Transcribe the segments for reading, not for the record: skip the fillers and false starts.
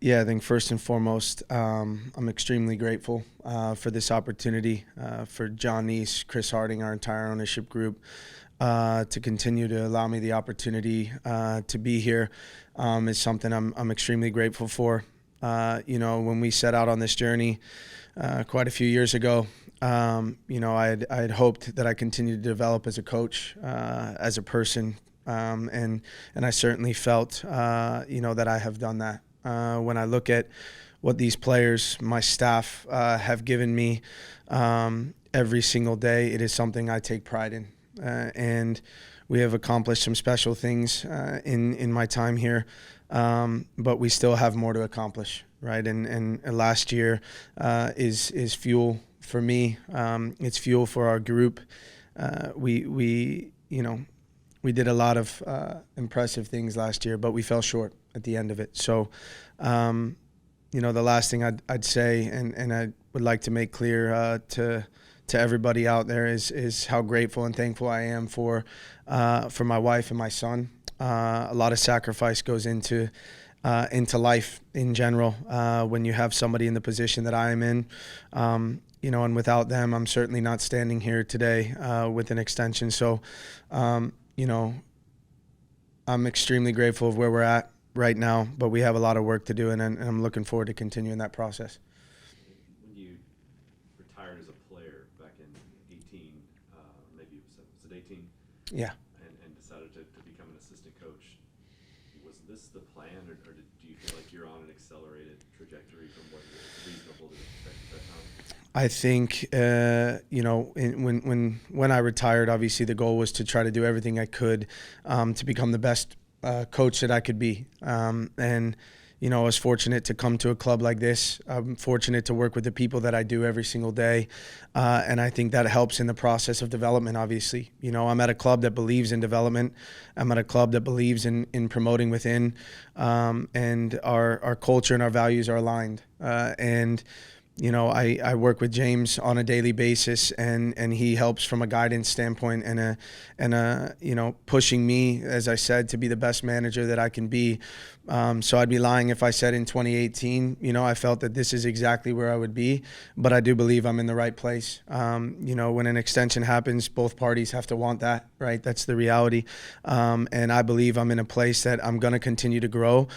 Yeah, I think first and foremost, I'm extremely grateful for this opportunity, for John Neese, Chris Harding, our entire ownership group, to continue to allow me the opportunity to be here is something I'm extremely grateful for. When we set out on this journey quite a few years ago, I had hoped that I continued to develop as a coach, as a person, and I certainly felt, that I have done that. When I look at what these players, my staff, have given me every single day, it is something I take pride in. And we have accomplished some special things in my time here, but we still have more to accomplish, right? And last year is fuel for me. It's fuel for our group. We did a lot of impressive things last year, but we fell short at the end of it. So, the last thing I'd say, and I would like to make clear to everybody out there is how grateful and thankful I am for my wife and my son. A lot of sacrifice goes into life in general when you have somebody in the position that I am in. And without them, I'm certainly not standing here today with an extension. So, I'm extremely grateful of where we're at right now, but we have a lot of work to do, and I'm looking forward to continuing that process. When you retired as a player back in 18, maybe was it 18? Yeah. And decided to become an assistant coach, was this the plan, or do you feel like you're on an accelerated trajectory from what was reasonable to expect at that time? I think, when I retired, obviously the goal was to try to do everything I could to become the best coach that I could be. I was fortunate to come to a club like this. I'm fortunate to work with the people that I do every single day. And I think that helps in the process of development, obviously. I'm at a club that believes in development. I'm at a club that believes in promoting within. And our culture and our values are aligned. I work with James on a daily basis, and he helps from a guidance standpoint and pushing me, as I said, to be the best manager that I can be. So I'd be lying if I said in 2018, I felt that this is exactly where I would be, but I do believe I'm in the right place. When an extension happens, both parties have to want that, right? That's the reality. And I believe I'm in a place that I'm going to continue to grow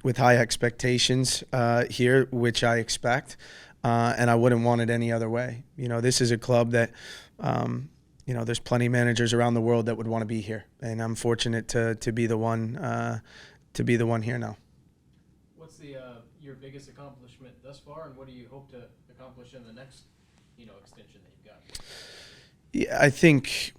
with high expectations here, which I expect. And I wouldn't want it any other way. This is a club that, there's plenty of managers around the world that would want to be here. And I'm fortunate to be the one here now. What's your biggest accomplishment thus far, and what do you hope to accomplish in the next, extension that you've got? Yeah, I think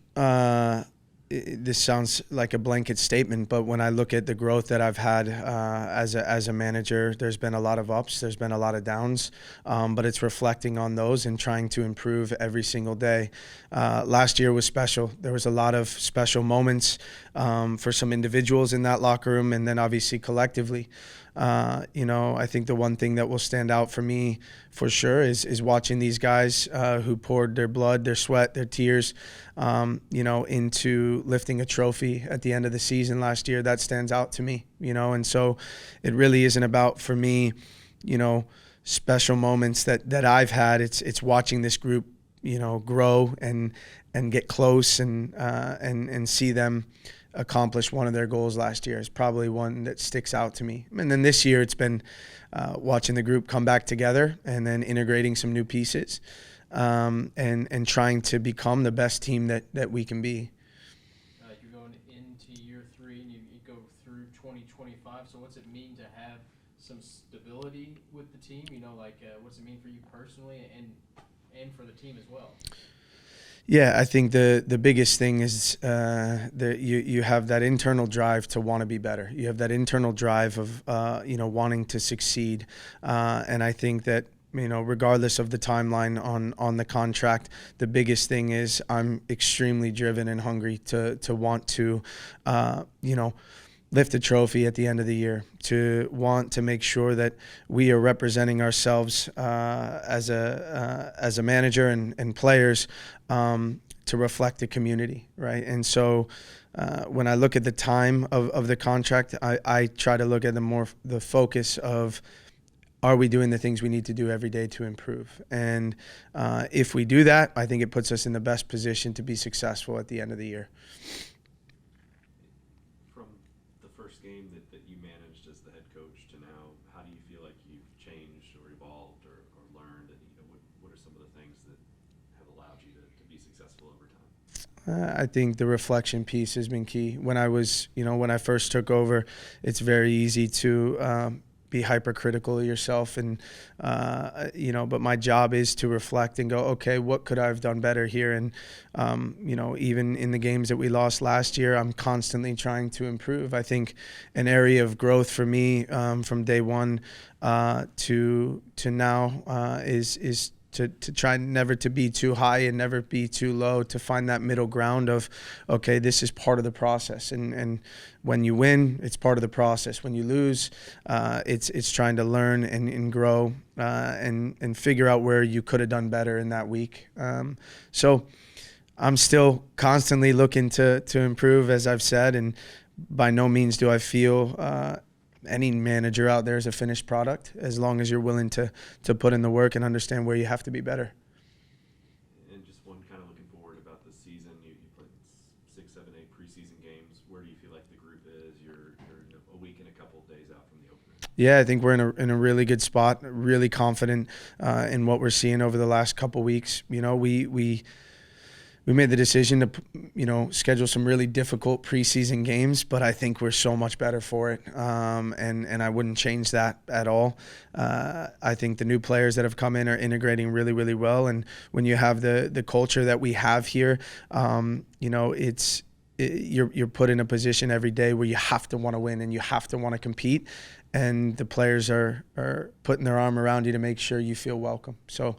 this sounds like a blanket statement, but when I look at the growth that I've had as a manager, there's been a lot of ups, there's been a lot of downs, but it's reflecting on those and trying to improve every single day. Last year was special. There was a lot of special moments for some individuals in that locker room, and then obviously collectively. I think the one thing that will stand out for me for sure is watching these guys who poured their blood, their sweat, their tears, into lifting a trophy at the end of the season last year. That stands out to me, and so it really isn't about, for me, special moments that I've had. It's watching this group, grow and get close and see them accomplish one of their goals last year is probably one that sticks out to me. And then this year it's been watching the group come back together and then integrating some new pieces and trying to become the best team that we can be. You're going into year 3 and you go through 2025. So what's it mean to have some stability with the team? What's it mean for you personally and for the team as well? Yeah, I think the biggest thing is that you have that internal drive to want to be better. You have that internal drive of wanting to succeed, and I think that regardless of the timeline on the contract, the biggest thing is I'm extremely driven and hungry to want to lift a trophy at the end of the year, to want to make sure that we are representing ourselves as a manager and players to reflect the community, right? And so when I look at the time of the contract, I try to look at the focus of, are we doing the things we need to do every day to improve? And if we do that, I think it puts us in the best position to be successful at the end of the year. From the first game that you managed as the head coach to now, how do you feel like you've changed or evolved or learned? And what are some of the things that have allowed you to be successful over time? I think the reflection piece has been key. When I first took over, it's very easy to be hypercritical of yourself, and but my job is to reflect and go, okay, what could I have done better here? And even in the games that we lost last year, I'm constantly trying to improve. I think an area of growth for me from day one to now is to try never to be too high and never be too low, to find that middle ground of, okay, this is part of the process. And when you win, it's part of the process. When you lose, it's trying to learn and grow and figure out where you could have done better in that week. So I'm still constantly looking to improve, as I've said, and by no means do I feel any manager out there is a finished product, as long as you're willing to put in the work and understand where you have to be better. And just one kind of looking forward about this season, you played 6, 7, 8 preseason games. Where do you feel like the group is? You're a week and a couple of days out from the opener. Yeah, I think we're in a really good spot, really confident in what we're seeing over the last couple weeks. We made the decision to, schedule some really difficult preseason games, but I think we're so much better for it, and I wouldn't change that at all. I think the new players that have come in are integrating really, really well, and when you have the culture that we have here, you're put in a position every day where you have to want to win and you have to want to compete, and the players are putting their arm around you to make sure you feel welcome. So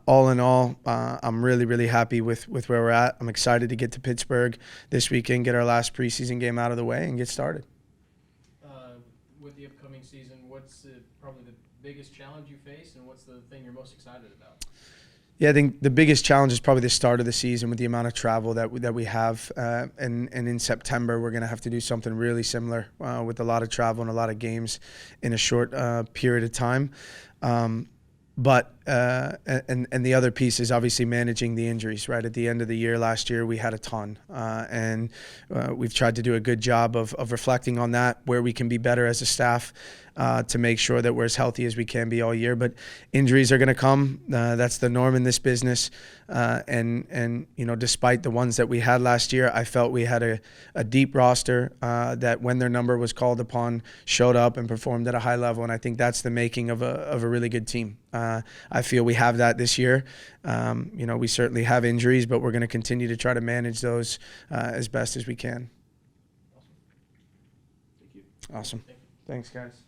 all in all, I'm really, really happy with where we're at. I'm excited to get to Pittsburgh this weekend, get our last preseason game out of the way, and get started. With the upcoming season, what's probably the biggest challenge you face, and what's the thing you're most excited about? Yeah, I think the biggest challenge is probably the start of the season with the amount of travel that we have. And in September, we're going to have to do something really similar with a lot of travel and a lot of games in a short period of time. But the other piece is obviously managing the injuries, right? At the end of the year, last year, we had a ton. And we've tried to do a good job of reflecting on that, where we can be better as a staff to make sure that we're as healthy as we can be all year. But injuries are going to come. That's the norm in this business. And despite the ones that we had last year, I felt we had a deep roster that, when their number was called upon, showed up and performed at a high level. And I think that's the making of a really good team. I feel we have that this year. We certainly have injuries, but we're going to continue to try to manage those as best as we can. Thank you. Awesome. Thanks, guys.